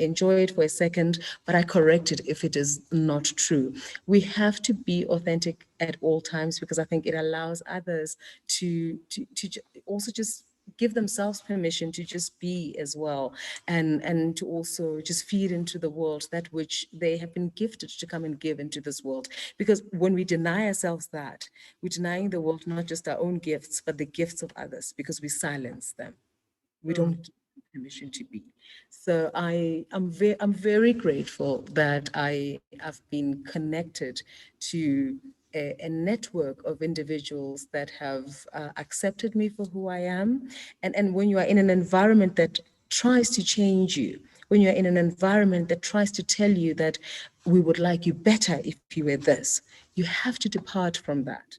enjoy it for a second, but I correct it if it is not true. We have to be authentic at all times, because I think it allows others to also just give themselves permission to just be as well, and to also just feed into the world that which they have been gifted to come and give into this world. Because when we deny ourselves that, we're denying the world not just our own gifts but the gifts of others, because we silence them. We don't give them permission to be. So I'm very grateful that I have been connected to a network of individuals that have accepted me for who I am. And when you are in an environment that tries to change you, when you're in an environment that tries to tell you that we would like you better if you were this, you have to depart from that.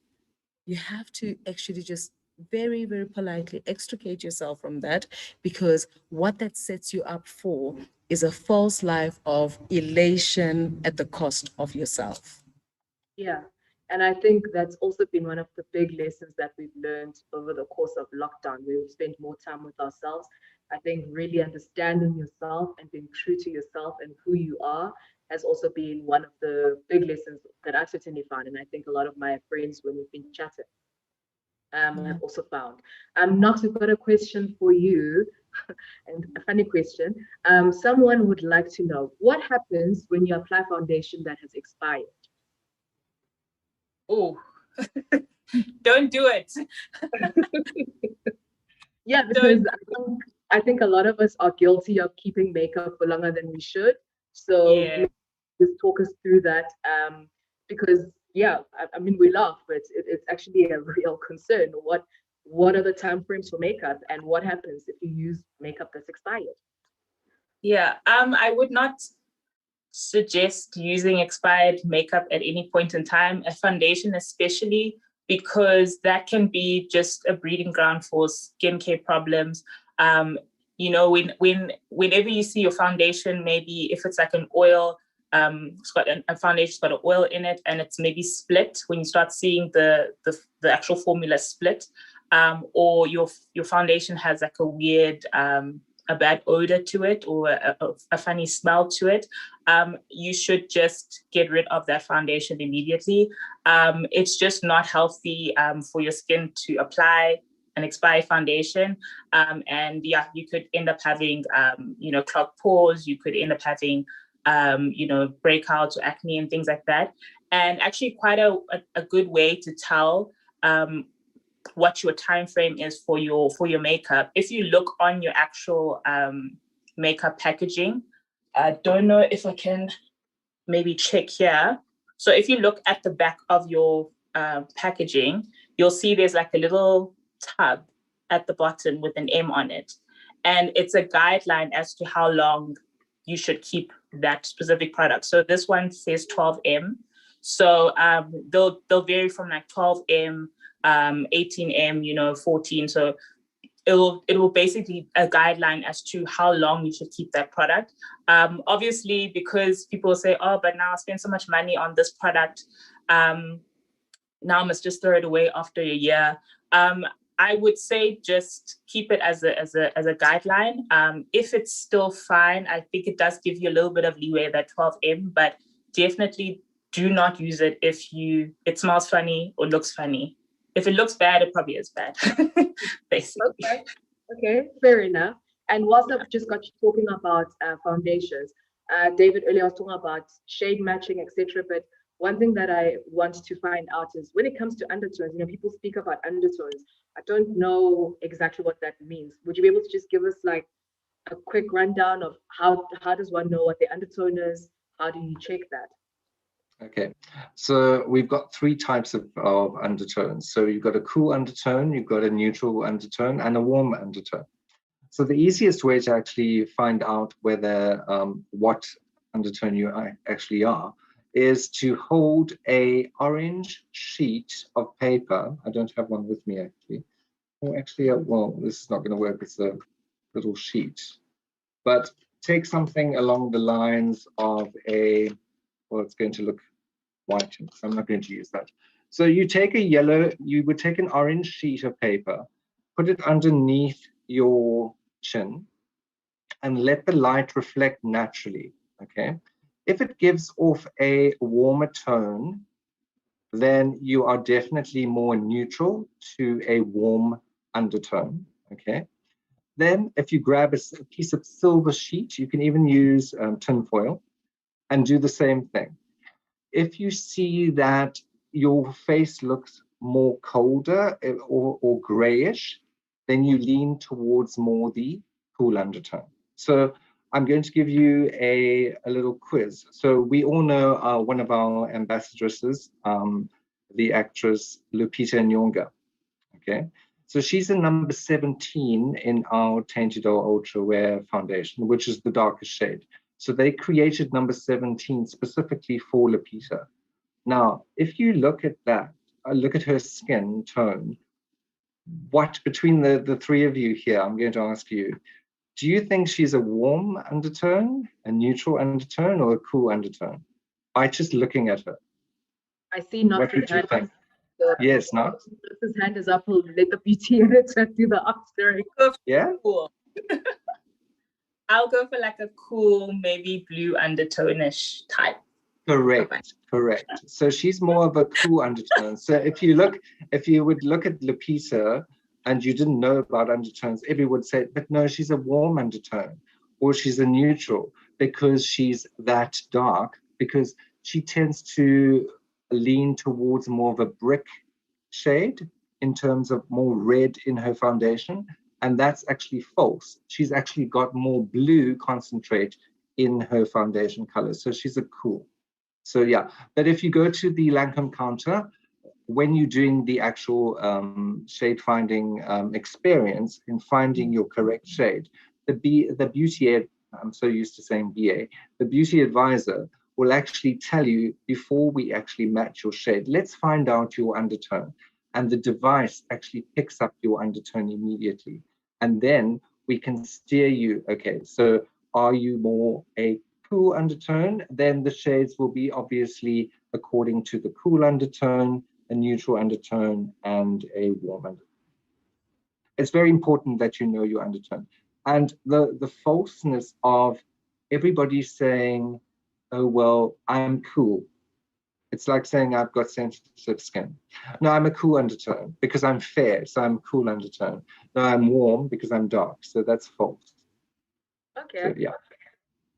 You have to actually just very, very politely extricate yourself from that, because what that sets you up for is a false life of elation at the cost of yourself. Yeah. And I think that's also been one of the big lessons that we've learned over the course of lockdown. We've spent more time with ourselves. I think really understanding yourself and being true to yourself and who you are has also been one of the big lessons that I've certainly found. And I think a lot of my friends, when we've been chatting, have also found. Knox, we've got a question for you, and a funny question. Someone would like to know what happens when you apply foundation that has expired? Oh, don't do it. Yeah, because I think a lot of us are guilty of keeping makeup for longer than we should. So Yeah. just talk us through that. Because yeah, I mean we laugh, but it's actually a real concern. What are the time frames for makeup, and what happens if you use makeup that's expired? Yeah, I would not suggest using expired makeup at any point in time, a foundation especially, because that can be just a breeding ground for skincare problems. Whenever you see your foundation, maybe if it's like an oil, it's got a foundation's got an oil in it, and it's maybe split when you start seeing the actual formula split, or your foundation has like a weird a bad odor to it, or a funny smell to it, you should just get rid of that foundation immediately. It's just not healthy for your skin to apply an expired foundation. And yeah, you could end up having, clogged pores. You could end up having, breakouts or acne and things like that. And actually quite a good way to tell what your time frame is for your makeup. If you look on your actual makeup packaging, I don't know if I can maybe check here. So if you look at the back of your packaging, you'll see there's like a little tub at the bottom with an M on it. And it's a guideline as to how long you should keep that specific product. So this one says 12M. So they'll vary from like 12M, 18M, 14. So it will basically a guideline as to how long you should keep that product. Obviously, because people say, oh, but now I spent so much money on this product, now I must just throw it away after a year. I would say just keep it as a guideline. If it's still fine, I think it does give you a little bit of leeway, that 12M, but definitely do not use it if it smells funny or looks funny. If it looks bad, it probably is bad, basically. Okay, fair enough. And whilst I've just got you talking about foundations, David earlier was talking about shade matching, etc. But one thing that I want to find out is when it comes to undertones, people speak about undertones. I don't know exactly what that means. Would you be able to just give us like a quick rundown of how does one know what the undertone is? How do you check that? Okay, so we've got three types of undertones. So you've got a cool undertone, you've got a neutral undertone, and a warm undertone. So the easiest way to actually find out whether what undertone you actually are is to hold a orange sheet of paper. I don't have one with me actually. Oh, actually, well, this is not going to work. It's a little sheet. But take something along the lines of well, it's going to look white, so I'm not going to use that. So you would take an orange sheet of paper, put it underneath your chin, and let the light reflect naturally, okay? If it gives off a warmer tone, then you are definitely more neutral to a warm undertone, okay? Then if you grab a piece of silver sheet, you can even use tin foil and do the same thing. If you see that your face looks more colder or grayish, then you lean towards more the cool undertone. So I'm going to give you a little quiz. So we all know one of our ambassadresses the actress Lupita Nyong'o. Okay, so she's a number 17 in our Tainted or Ultra Wear foundation, which is the darkest shade. So they created number 17 specifically for Lupita. Now, if you look at that, look at her skin tone, what between the three of you here, I'm going to ask you, do you think she's a warm undertone, a neutral undertone, or a cool undertone? By just looking at her. I see Knox's What would you hand. think? So Yes, Knox? Knox's hand is up. He'll let the beauty editor do the answering. Yeah? Cool. I'll go for like a cool, maybe blue undertone-ish type. Correct, correct. So she's more of a cool undertone. So if you would look at Lupita and you didn't know about undertones, everyone would say, but no, she's a warm undertone, or she's a neutral, because she's that dark, because she tends to lean towards more of a brick shade in terms of more red in her foundation. And that's actually false. She's actually got more blue concentrate in her foundation color. So she's a cool. So yeah, but if you go to the Lancome counter, when you're doing the actual shade finding experience in finding your correct shade, the beauty, I'm so used to saying BA, the beauty advisor will actually tell you before we actually match your shade, let's find out your undertone. And the device actually picks up your undertone immediately. And then we can steer you, okay, so are you more a cool undertone? Then the shades will be obviously according to the cool undertone, a neutral undertone, and a warm undertone. It's very important that you know your undertone. And the falseness of everybody saying, oh, well, I'm cool. It's like saying I've got sensitive skin. No, I'm a cool undertone because I'm fair, so I'm cool undertone. No, I'm warm because I'm dark, so that's false. Okay. So, yeah.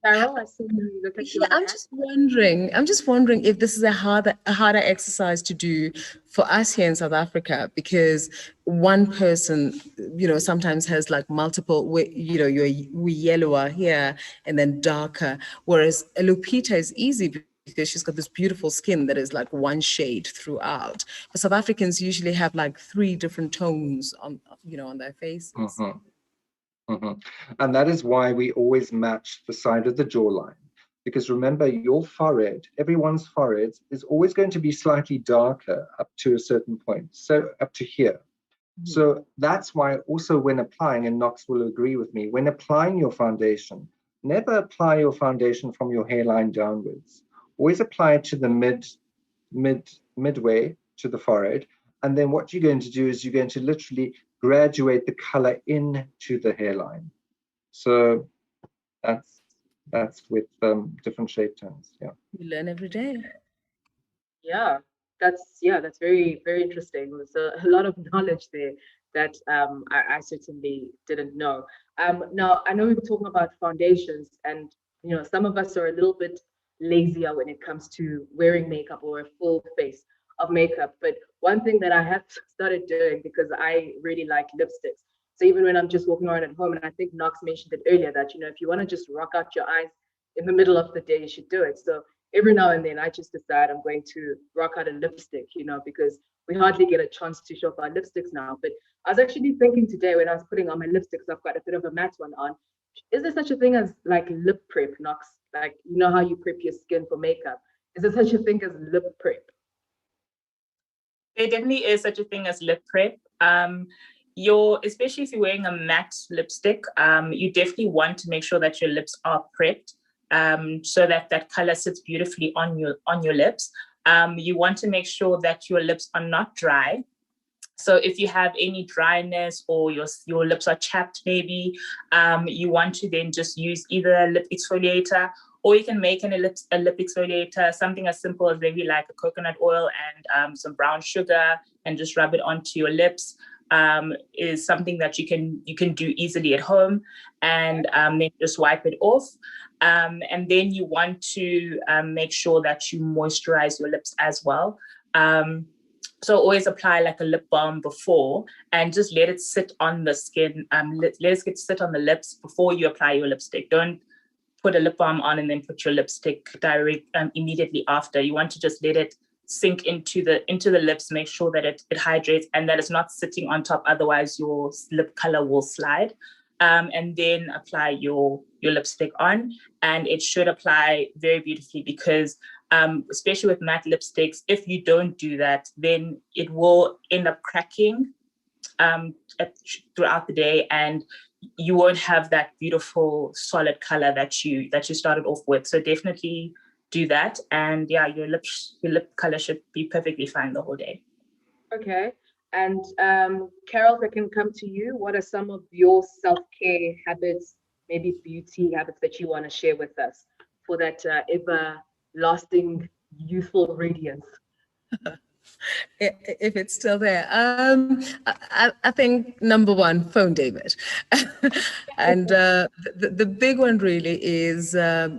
Carol, I see you look at Yeah, I'm just wondering if this is a harder exercise to do for us here in South Africa, because one person, sometimes has like multiple, we're yellower here and then darker, whereas a Lupita is easy because she's got this beautiful skin that is like one shade throughout. But South Africans usually have like 3 different tones on their faces. Mm-hmm. Mm-hmm. And that is why we always match the side of the jawline. Because remember, your forehead, everyone's forehead is always going to be slightly darker up to a certain point. So up to here. Mm-hmm. So that's why also when applying, and Knox will agree with me, when applying your foundation, never apply your foundation from your hairline downwards. Always apply it to the midway to the forehead. And then what you're going to do is you're going to literally graduate the color into the hairline. So that's with different shade tones. Yeah. You learn every day. Yeah, that's very, very interesting. There's a lot of knowledge there that I certainly didn't know. Now I know we were talking about foundations, and some of us are a little bit lazier when it comes to wearing makeup or a full face of makeup. But one thing that I have started doing, because I really like lipsticks. So even when I'm just walking around at home, and I think Knox mentioned it earlier, that if you want to just rock out your eyes in the middle of the day, you should do it. So every now and then I just decide I'm going to rock out a lipstick, because we hardly get a chance to show off our lipsticks now. But I was actually thinking today when I was putting on my lipsticks, I've got a bit of a matte one on. Is there such a thing as like lip prep, Knox? Like, how you prep your skin for makeup? Is there such a thing as lip prep? There definitely is such a thing as lip prep. Especially if you're wearing a matte lipstick, you definitely want to make sure that your lips are prepped, so that color sits beautifully on your lips. You want to make sure that your lips are not dry. So if you have any dryness or your lips are chapped, maybe, you want to then just use either a lip exfoliator, or you can make a lip exfoliator, something as simple as maybe like a coconut oil and some brown sugar, and just rub it onto your lips. Is something that you can do easily at home, and then just wipe it off. And then you want to make sure that you moisturize your lips as well. So always apply like a lip balm before, and just let it sit on the skin. Let it sit on the lips before you apply your lipstick. Don't put a lip balm on and then put your lipstick immediately after. You want to just let it sink into the lips, make sure that it hydrates and that it's not sitting on top, otherwise your lip color will slide. And then apply your lipstick on, and it should apply very beautifully, because especially with matte lipsticks, if you don't do that, then it will end up cracking throughout the day, and you won't have that beautiful solid color that you started off with. So definitely do that, and yeah, your lip color should be perfectly fine the whole day. Okay. And Carol, if I can come to you, what are some of your self-care habits, maybe beauty habits that you want to share with us for that ever-lasting youthful radiance? If it's still there. I think number one, phone David. And the big one really is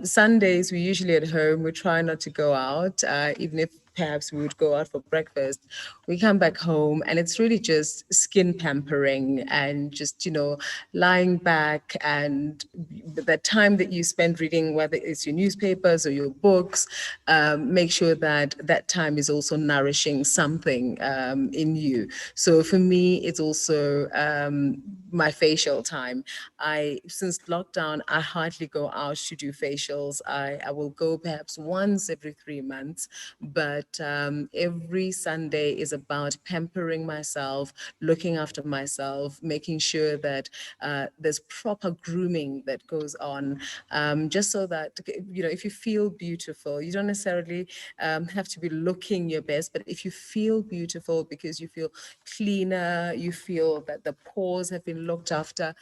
Sundays, we're usually at home. We try not to go out, even if perhaps we would go out for breakfast. We come back home and it's really just skin pampering and just, lying back, and the time that you spend reading, whether it's your newspapers or your books, make sure that that time is also nourishing something in you. So for me, it's also my facial time. Since lockdown, I hardly go out to do facials. I will go perhaps once every 3 months, but every Sunday is about pampering myself, looking after myself, making sure that there's proper grooming that goes on, just so that, if you feel beautiful, you don't necessarily have to be looking your best, but if you feel beautiful because you feel cleaner, you feel that the pores have been looked after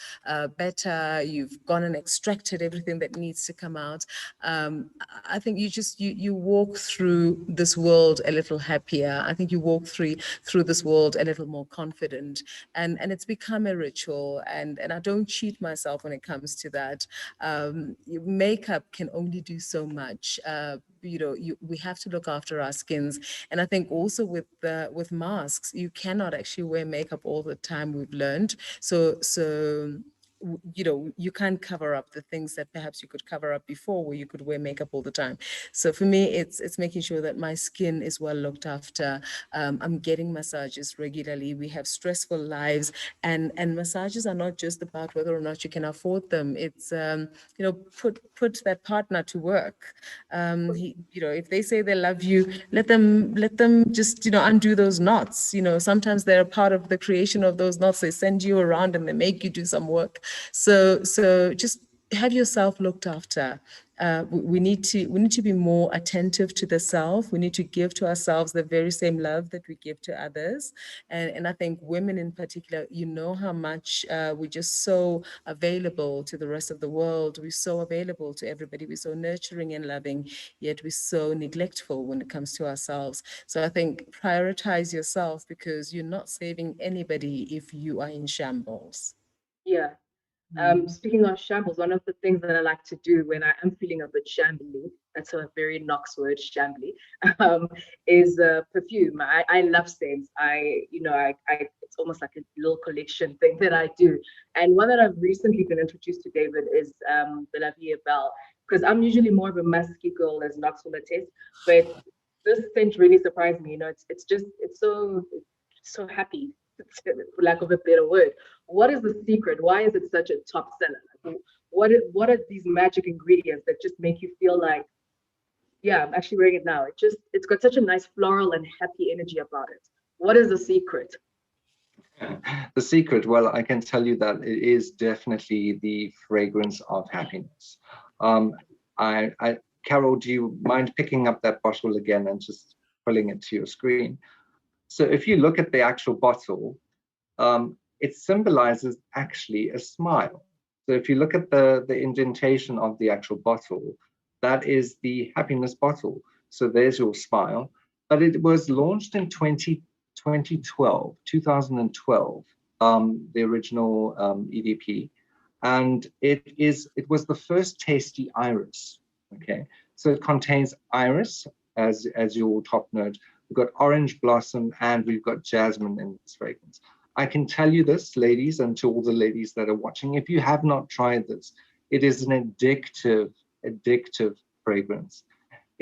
better, you've gone and extracted everything that needs to come out, I think you walk through this world a little happier. I think you walk through this world a little more confident, and it's become a ritual, and I don't cheat myself when it comes to that. Makeup can only do so much. We have to look after our skins, and I think also with masks, you cannot actually wear makeup all the time, we've learned. So you can't cover up the things that perhaps you could cover up before, where you could wear makeup all the time. So for me, it's making sure that my skin is well looked after. I'm getting massages regularly. We have stressful lives, and massages are not just about whether or not you can afford them. It's put that partner to work. If they say they love you, let them just undo those knots. Sometimes they're a part of the creation of those knots. They send you around and they make you do some work. So just have yourself looked after. We need to be more attentive to the self. We need to give to ourselves the very same love that we give to others. And I think women in particular, how much we're just so available to the rest of the world. We're so available to everybody. We're so nurturing and loving, yet we're so neglectful when it comes to ourselves. So I think prioritize yourself, because you're not saving anybody if you are in shambles. Yeah. Speaking of shambles, one of the things that I like to do when I am feeling a bit shambly, that's a very Knox word, shambly, is perfume. I love scents. It's almost like a little collection thing that I do. And one that I've recently been introduced to, David, is the La Vie Belle, because I'm usually more of a musky girl, as Knox will attest, but this scent really surprised me. It's so happy, for lack of a better word. What is the secret? Why is it such a top seller? What are these magic ingredients that just make you feel like, yeah, I'm actually wearing it now? It's got such a nice floral and happy energy about it. What is the secret? The secret, well, I can tell you that it is definitely the fragrance of happiness. Carol, do you mind picking up that bottle again and just pulling it to your screen? So if you look at the actual bottle, it symbolizes actually a smile. So if you look at the indentation of the actual bottle, that is the happiness bottle. So there's your smile. But it was launched in 2012, the original EDP. And it was the first tasty iris. Okay, so it contains iris as your top note. We've got orange blossom and we've got jasmine in this fragrance. I can tell you this, ladies, and to all the ladies that are watching, if you have not tried this, it is an addictive fragrance.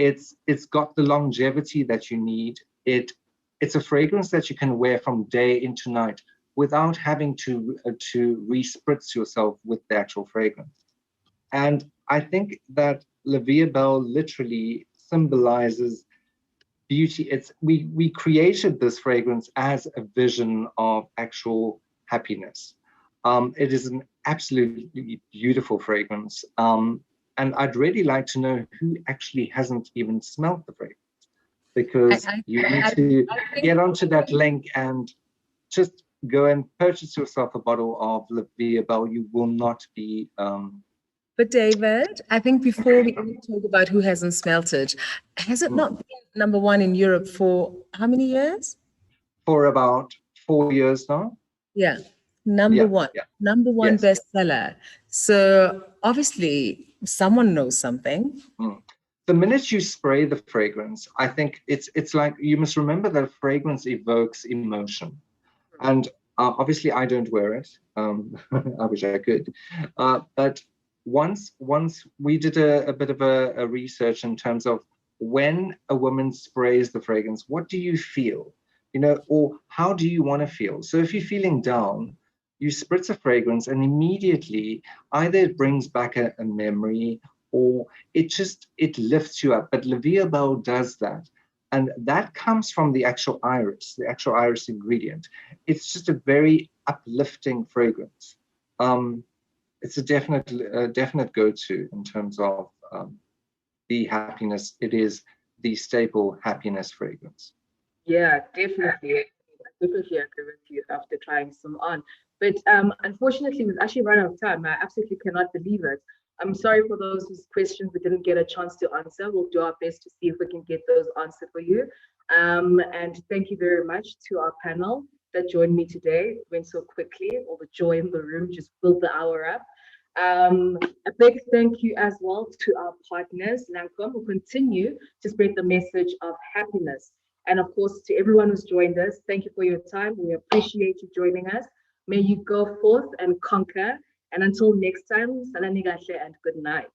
It's got the longevity that you need. It's a fragrance that you can wear from day into night without having to re-spritz yourself with the actual fragrance. And I think that La Vie est Belle literally symbolizes beauty. We created this fragrance as a vision of actual happiness. It is an absolutely beautiful fragrance. And I'd really like to know who actually hasn't even smelt the fragrance, because you need to get onto that link and just go and purchase yourself a bottle of La Vie est Belle. You will not be But David, I think before we even talk about who hasn't smelt it, has it not been number one in Europe for how many years? for about 4 years now. Yeah, number one Yes. bestseller. So obviously someone knows something. The minute you spray the fragrance, I think it's like, you must remember that fragrance evokes emotion. And obviously I don't wear it. I wish I could. But once we did a bit of a research in terms of when a woman sprays the fragrance, what do you feel? Or how do you want to feel? So if you're feeling down, you spritz a fragrance and immediately either it brings back a memory, or it lifts you up. But La Vie est Belle does that. And that comes from the actual iris ingredient. It's just a very uplifting fragrance. It's a definite go-to in terms of the happiness. It is the staple happiness fragrance. Yeah, definitely. I definitely agree with you after trying some on. But unfortunately, we've actually run out of time. I absolutely cannot believe it. I'm sorry for those whose questions we didn't get a chance to answer. We'll do our best to see if we can get those answered for you. And thank you very much to our panel that joined me today. It went so quickly. All the joy in the room just filled the hour up. A big thank you as well to our partners, Lancome, who continue to spread the message of happiness. And of course, to everyone who's joined us, thank you for your time. We appreciate you joining us. May you go forth and conquer. And until next time, salani kahle and good night.